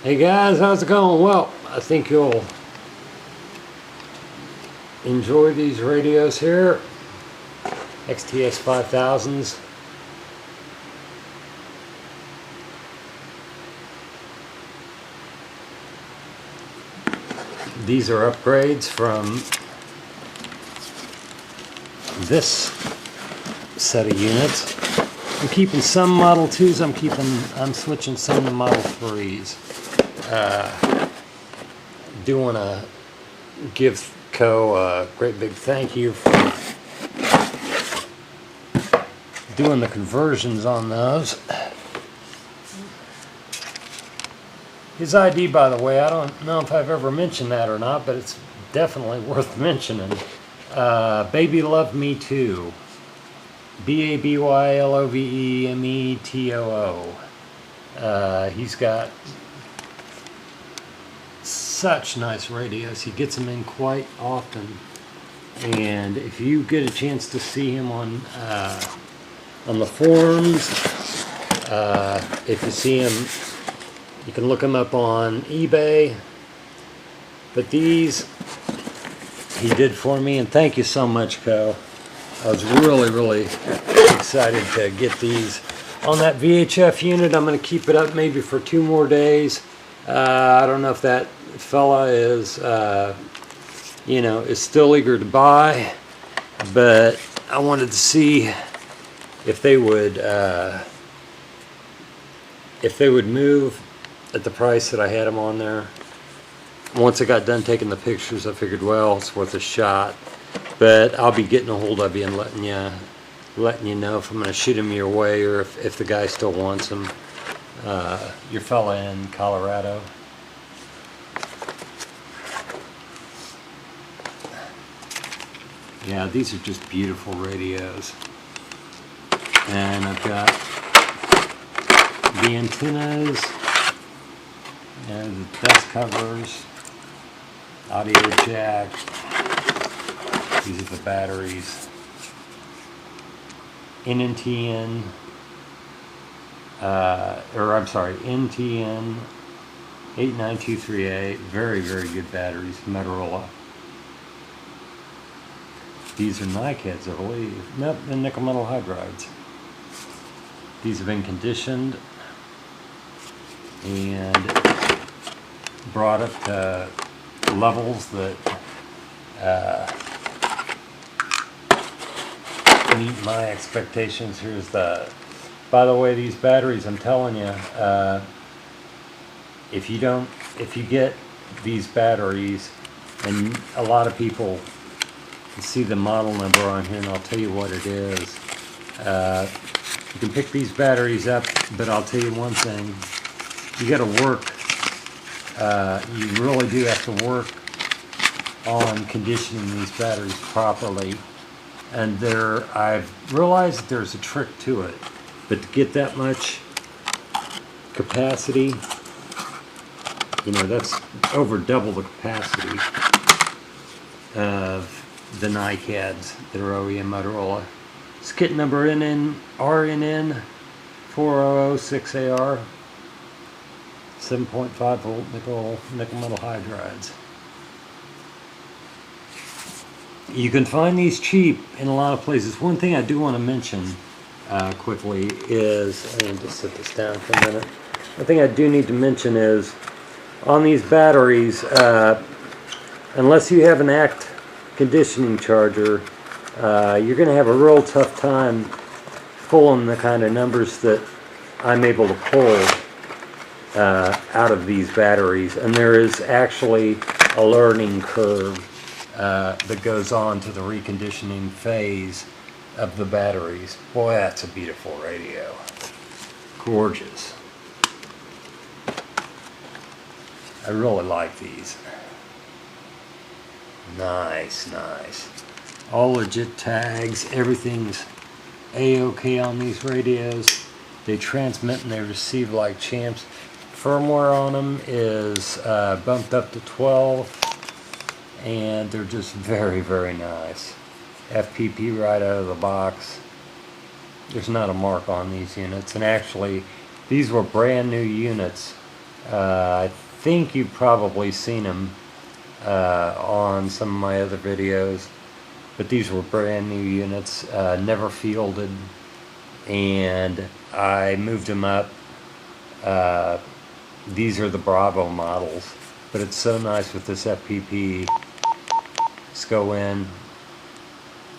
Hey guys, how's it going? Well, I think you'll enjoy these radios here. XTS5000s. These are upgrades from this set of units. I'm keeping some Model 2s, I'm switching some to Model 3s. Do want to give Co a great big thank you for doing the conversions on those. His ID, by the way, I don't know if I've ever mentioned that or not, but it's definitely worth mentioning. Baby Love Me Too. BABYLOVEMETOO. He's got such nice radios. He gets them in quite often, and if you get a chance to see him on the forums, if you see him, you can look him up on eBay. But these he did for me, and thank you so much, Co. I was really excited to get these on that VHF unit. I'm going to keep it up maybe for 2 more days. I don't know if that fella is is still eager to buy, but I wanted to see if they would move at the price that I had them on there. Once I got done taking the pictures, I figured, well, it's worth a shot. But I'll be getting a hold of you and letting you know if I'm going to shoot them your way, or if the guy still wants them. Your fella in Colorado. Yeah, these are just beautiful radios. And I've got the antennas, and the dust covers, audio jack. These are the batteries. NTN, NTN 89238. Very good batteries. Motorola. These are NiCads, I believe. Nope, the nickel metal hydrides. These have been conditioned and brought up to levels that meet my expectations. Here's by the way, these batteries, I'm telling you, if you get these batteries, and a lot of people see the model number on here, and I'll tell you what it is. You can pick these batteries up, but I'll tell you one thing: you got to work. You really do have to work on conditioning these batteries properly. And I've realized that there's a trick to it. But to get that much capacity, that's over double the capacity of the NiCads that are OEM Motorola. It's kit number RNN 4006AR, 7.5 volt nickel metal hydrides. You can find these cheap in a lot of places. One thing I do want to mention quickly is, and just set this down for a minute. One thing I do need to mention is, on these batteries, unless you have an ACT conditioning charger, you're going to have a real tough time pulling the kind of numbers that I'm able to pull out of these batteries. And there is actually a learning curve that goes on to the reconditioning phase of the batteries. Boy, that's a beautiful radio. Gorgeous. I really like these. Nice. All legit tags. Everything's A-OK on these radios. They transmit and they receive like champs. Firmware on them is bumped up to 12. And they're just very nice. FPP right out of the box. There's not a mark on these units, and actually these were brand new units I think you've probably seen them on some of my other videos, but these were brand new units, never fielded, and I moved them up. These are the Bravo models, but it's so nice with this FPP. Just go in,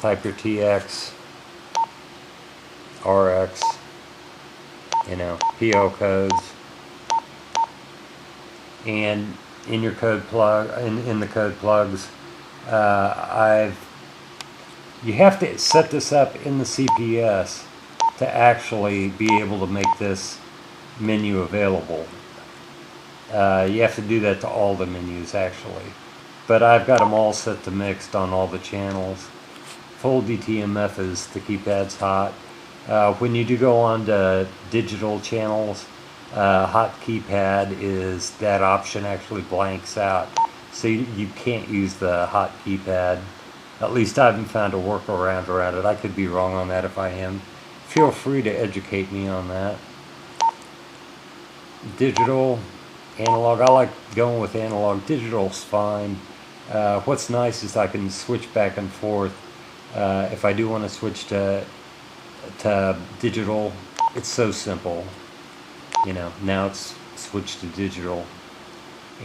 type your TX, RX, you know, PO codes, and in your code plug, in the code plugs, you have to set this up in the CPS to actually be able to make this menu available. You have to do that to all the menus actually, but I've got them all set to mixed on all the channels. Full DTMF is to keep ads hot. When you do go on to digital channels, hot keypad is that option actually blanks out, so you can't use the hot keypad. At least I haven't found a workaround around it. I could be wrong on that. If I am, feel free to educate me on that. Digital, analog, I like going with analog. Digital's fine. What's nice is I can switch back and forth. If I do want to switch to digital, it's so simple. You know, now it's switched to digital,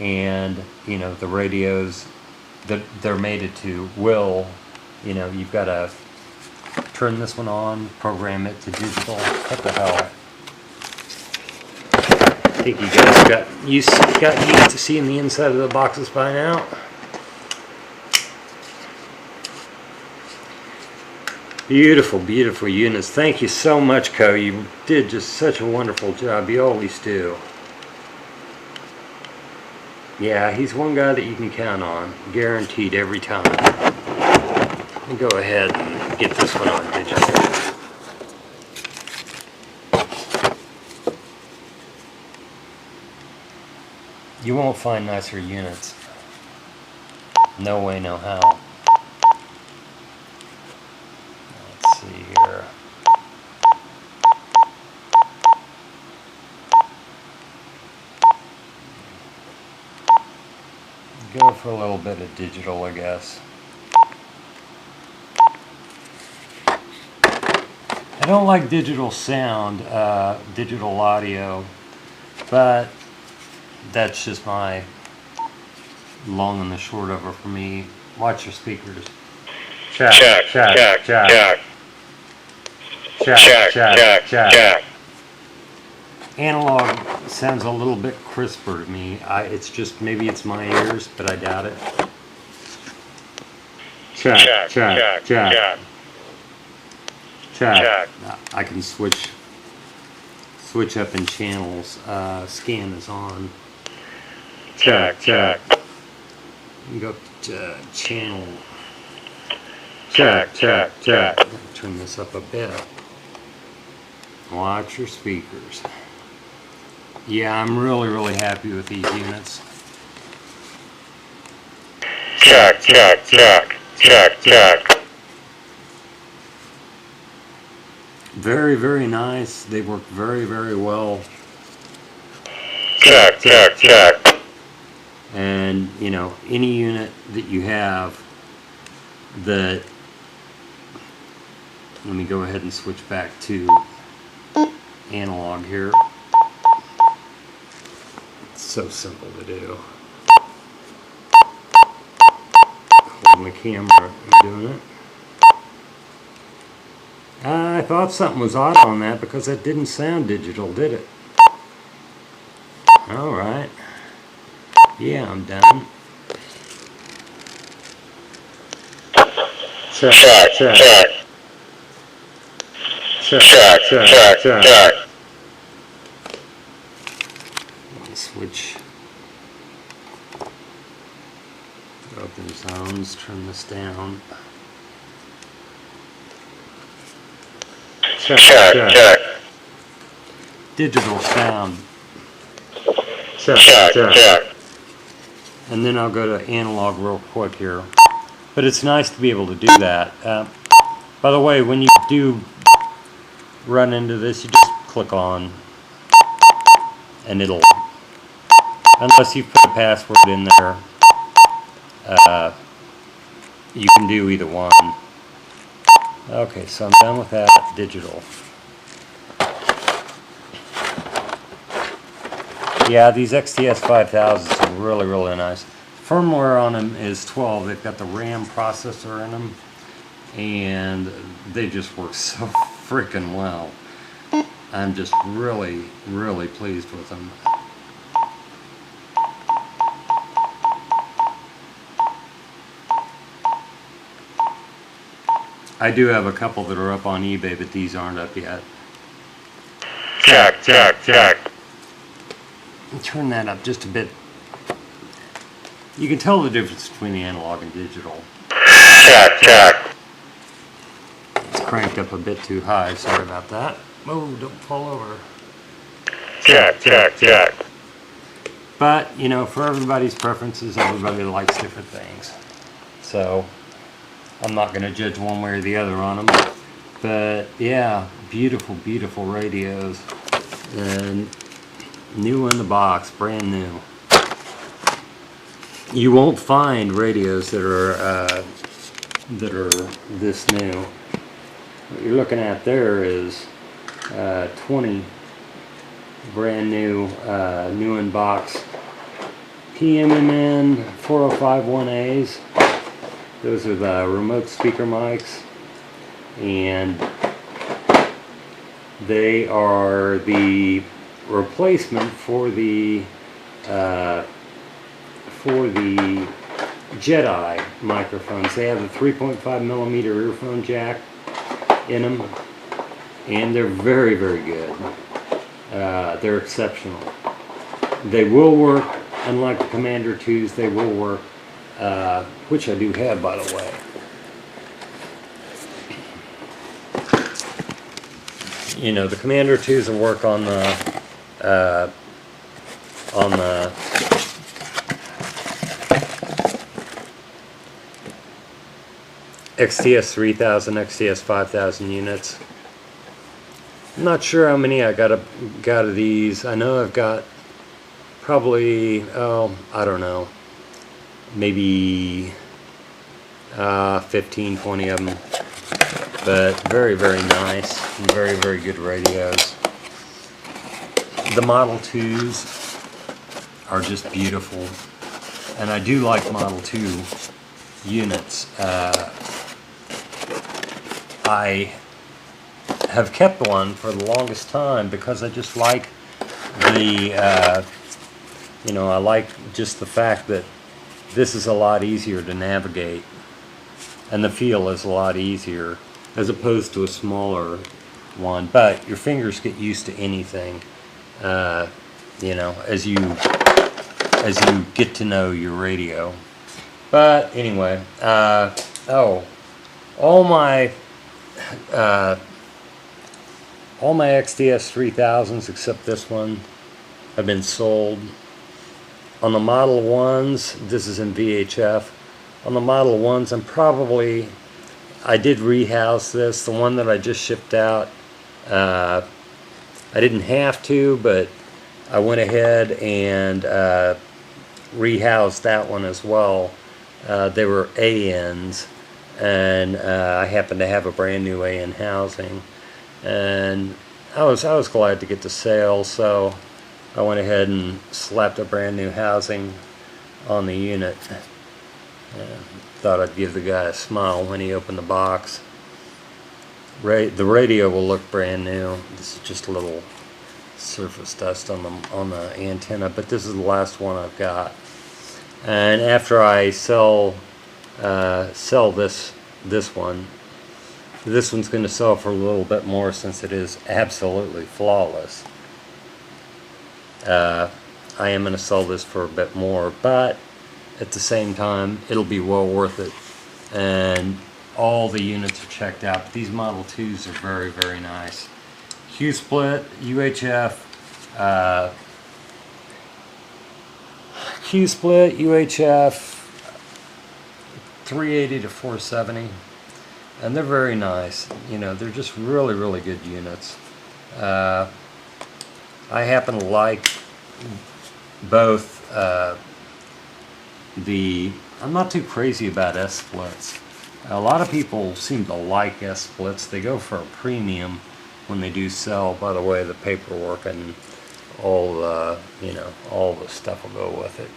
and you know the radios that they're mated to will, you know, you've got to turn this one on, program it to digital. What the hell? I think you guys got used to seeing the inside of the boxes by now. Beautiful, beautiful units. Thank you so much, Co. You did just such a wonderful job. You always do. Yeah, he's one guy that you can count on. Guaranteed every time. Let me go ahead and get this one on digital. You won't find nicer units. No way, no how. Let's see here. Go for a little bit of digital, I guess. I don't like digital sound, digital audio, but that's just my long and the short of it for me. Watch your speakers. Check, check, check, check. Check, check, check. Analog sounds a little bit crisper to me. It's just, maybe it's my ears, but I doubt it. Check, check, check, check. Check. I can switch up in channels. Scan is on. Check, check. You go to channel. Check, check, check. Turn this up a bit. Watch your speakers. Yeah, I'm really happy with these units. Check, check, check, check, check. Very nice. They work very well. Check, check, check. And, you know, any unit that you have that, let me go ahead and switch back to analog here. It's so simple to do. Hold my camera, I'm doing it. I thought something was odd on that because that didn't sound digital, did it? Alright. Yeah, I'm done. Check, check, check. Check, check, check, check. Let me switch. Open zones, turn this down. Check, check, check. Digital sound. Check, check, check. And then I'll go to analog real quick here. But it's nice to be able to do that. By the way, when you do run into this, you just click on and it'll unless you put a password in there. You can do either one. Okay, so I'm done with that digital. Yeah, these XTS5000s are really, really nice. Firmware on them is 12. They've got the RAM processor in them, and they just work so freaking well. I'm just really, really pleased with them. I do have a couple that are up on eBay, but these aren't up yet. Check, check, check. Turn that up just a bit. You can tell the difference between the analog and digital. Check, check. It's cranked up a bit too high, sorry about that. Oh, don't fall over. Check, check, check. But, you know, for everybody's preferences, everybody likes different things. So, I'm not going to judge one way or the other on them. But, yeah, beautiful, beautiful radios. And new in the box, brand new. You won't find radios that are this new. What you're looking at there is 20 brand new, new in box PMMN 4051As. Those are the remote speaker mics, and they are the replacement for the Jedi microphones. They have a 3.5mm earphone jack in them, and they're very, very good. They're exceptional. They will work, unlike the Commander 2s, they will work, which I do have, by the way. You know, the Commander 2s will work on the XTS3000, XTS5000 units. I'm not sure how many I got of these. I know I've got probably, oh, I don't know, maybe 15, 20 of them. But very, very nice and very, very good radios. The Model 2s are just beautiful, and I do like Model 2 units. I have kept one for the longest time because I just like the, you know, I like just the fact that this is a lot easier to navigate, and the feel is a lot easier as opposed to a smaller one. But your fingers get used to anything, you know, as you get to know your radio. But anyway, oh, all my XTS3000s except this one have been sold. On the Model 1s, this is in VHF. On the Model 1s, I did rehouse this. The one that I just shipped out, I didn't have to, but I went ahead and rehoused that one as well. They were ANs, and I happened to have a brand new AN housing, and I was glad to get the sale, so I went ahead and slapped a brand new housing on the unit. Thought I'd give the guy a smile when he opened the box. The radio will look brand new. This is just a little surface dust on the antenna, but this is the last one I've got. And after I sell this one, this one's going to sell for a little bit more since it is absolutely flawless. I am going to sell this for a bit more, but at the same time, it'll be well worth it. And all the units are checked out. But these Model 2s are very, very nice. Q-split, UHF, Q-split, UHF, 380 to 470. And they're very nice. You know, they're just really, really good units. I happen to like both I'm not too crazy about S-splits. A lot of people seem to like S-splits. They go for a premium when they do sell. By the way, the paperwork and all the, all the stuff will go with it.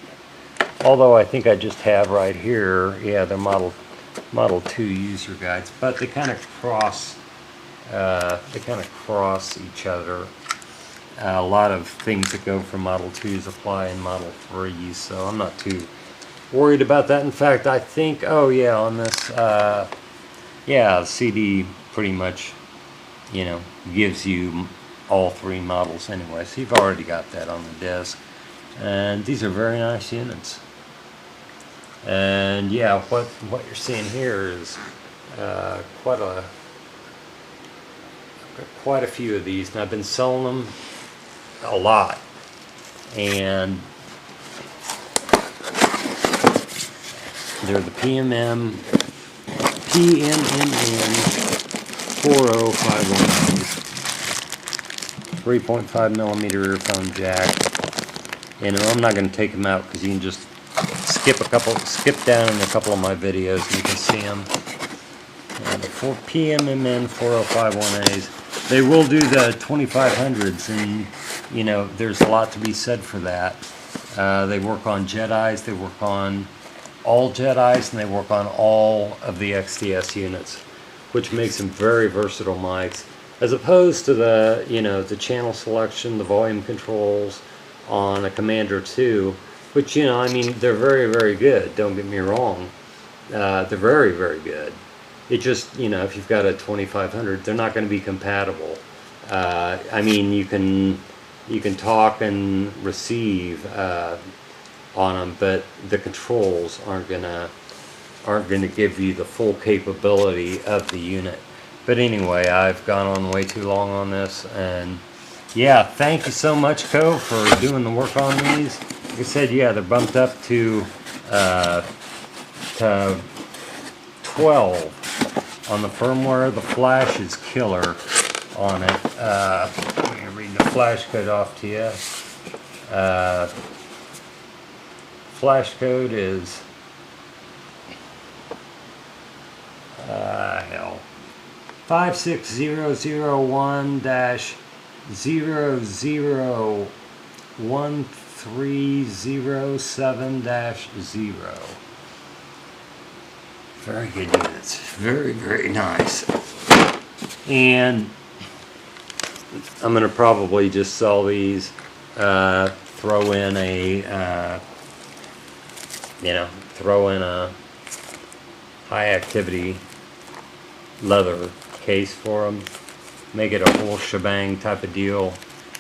Although I think I just have right here, yeah, the Model 2 user guides, but they kind of cross each other. A lot of things that go from Model 2s apply in Model 3s, so I'm not too worried about that. In fact, I think, oh yeah, on this, yeah, CD pretty much, gives you all three models anyway, so you've already got that on the disc. And these are very nice units. And yeah, what you're seeing here is quite a few of these, and I've been selling them a lot. And they're the PMMN 4051 3.5 millimeter earphone jack. I'm not going to take them out because you can just skip down in a couple of my videos and you can see them. For PMMN 4051As, they will do the 2500s, and there's a lot to be said for that. They work on Jedis, they work on all Jedis, and they work on all of the XTS units, which makes them very versatile mics, as opposed to the the channel selection, the volume controls on a Commander 2, which I mean, they're very, very good, don't get me wrong. They're very, very good. It just, if you've got a 2500, they're not going to be compatible. I mean, you can talk and receive on them, but the controls aren't gonna give you the full capability of the unit. But anyway, I've gone on way too long on this, and yeah, thank you so much, Co, for doing the work on these. Like I said, yeah, they're bumped up to 12 on the firmware. The flash is killer on it. I'm going to read the flash code off to you. Flash code is hell, 56001-001307-0. Very good units. Very, very nice. And I'm going to probably just sell these, throw in a high activity leather case for them, make it a whole shebang type of deal,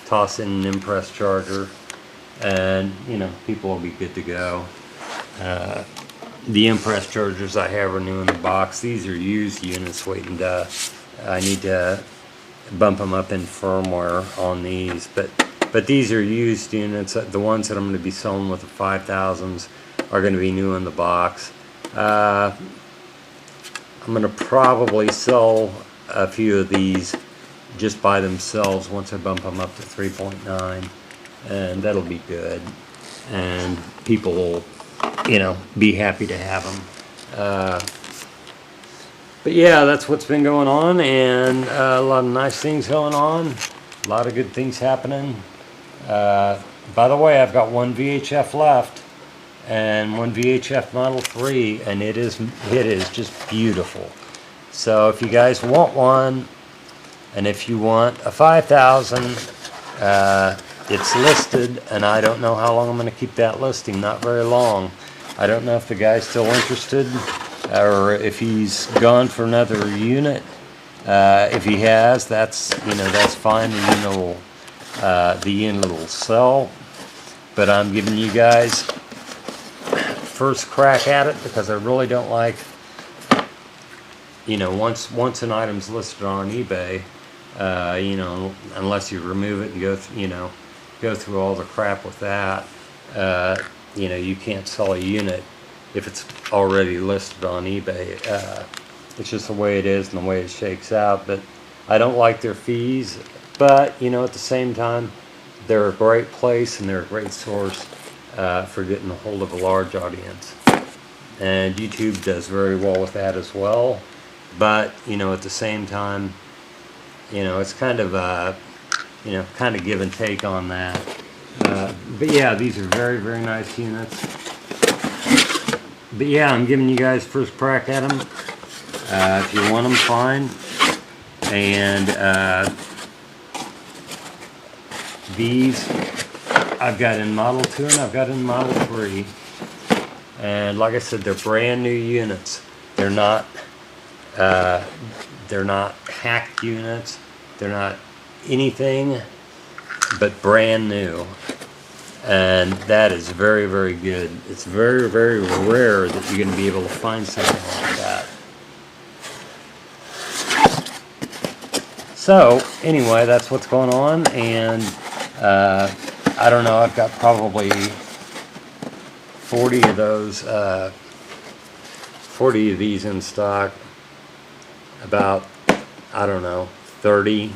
toss in an Impress charger, and people will be good to go. The Impress chargers I have are new in the box. These are used units waiting to, I need to bump them up in firmware on these, but these are used units. The ones that I'm going to be selling with the 5000s are going to be new in the box. I'm going to probably sell a few of these just by themselves once I bump them up to 3.9, and that'll be good, and people will be happy to have them. But yeah, that's what's been going on, and a lot of nice things going on, a lot of good things happening. By the way, I've got one VHF left and one VHF Model 3, and it is just beautiful. So if you guys want one, and if you want a 5000, it's listed, and I don't know how long I'm going to keep that listing. Not very long. I don't know if the guy's still interested, or if he's gone for another unit. If he has, that's fine. The unit will sell. But I'm giving you guys first crack at it, because I really don't like, once an item's listed on eBay, unless you remove it and go through all the crap with that, you can't sell a unit if it's already listed on eBay. It's just the way it is and the way it shakes out. But I don't like their fees, but at the same time, they're a great place and they're a great source for getting a hold of a large audience. And YouTube does very well with that as well. But, you know, at the same time, you know, it's kind of, you know, kind of give and take on that. But yeah, these are very, very nice units. But yeah, I'm giving you guys first crack at them. If you want them, fine. And these I've got in Model 2 and I've got in Model 3. And like I said, they're brand new units. They're not hacked units. They're not anything but brand new. And that is very, very good. It's very, very rare that you're going to be able to find something like that. So, anyway, that's what's going on. And I don't know, I've got probably 40 of those, 40 of these in stock. About, I don't know, 30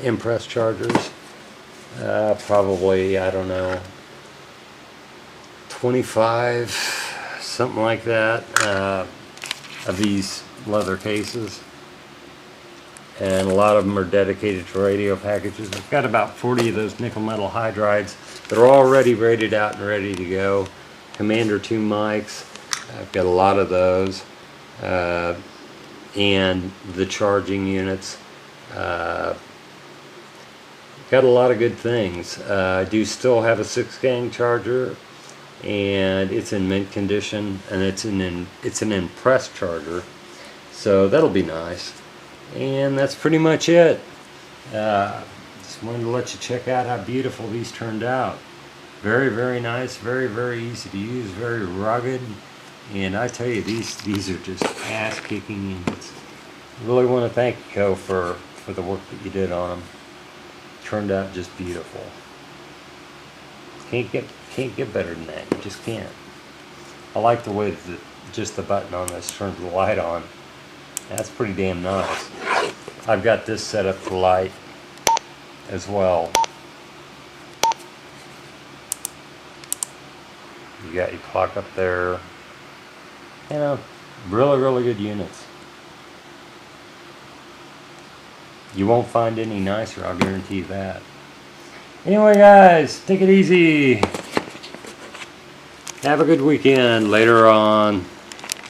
Impress chargers. Probably, I don't know, 25, something like that, of these leather cases. And a lot of them are dedicated to radio packages. I've got about 40 of those nickel metal hydrides. They're already rated out and ready to go. Commander 2 mics, I've got a lot of those. And the charging units. Got a lot of good things. I do still have a 6-gang charger, and it's in mint condition, and it's an Impress charger, so that'll be nice. And that's pretty much it. Just wanted to let you check out how beautiful these turned out. Very, very nice, very, very easy to use, very rugged, and I tell you, these are just ass-kicking units. I really want to thank you, Co, for the work that you did on them. Turned out just beautiful. Can't get better than that. You just can't. I like the way that just the button on this turns the light on. That's pretty damn nice. I've got this set up for light as well. You got your clock up there. You know, really, really good units. You won't find any nicer, I'll guarantee you that. Anyway, guys, take it easy. Have a good weekend later on.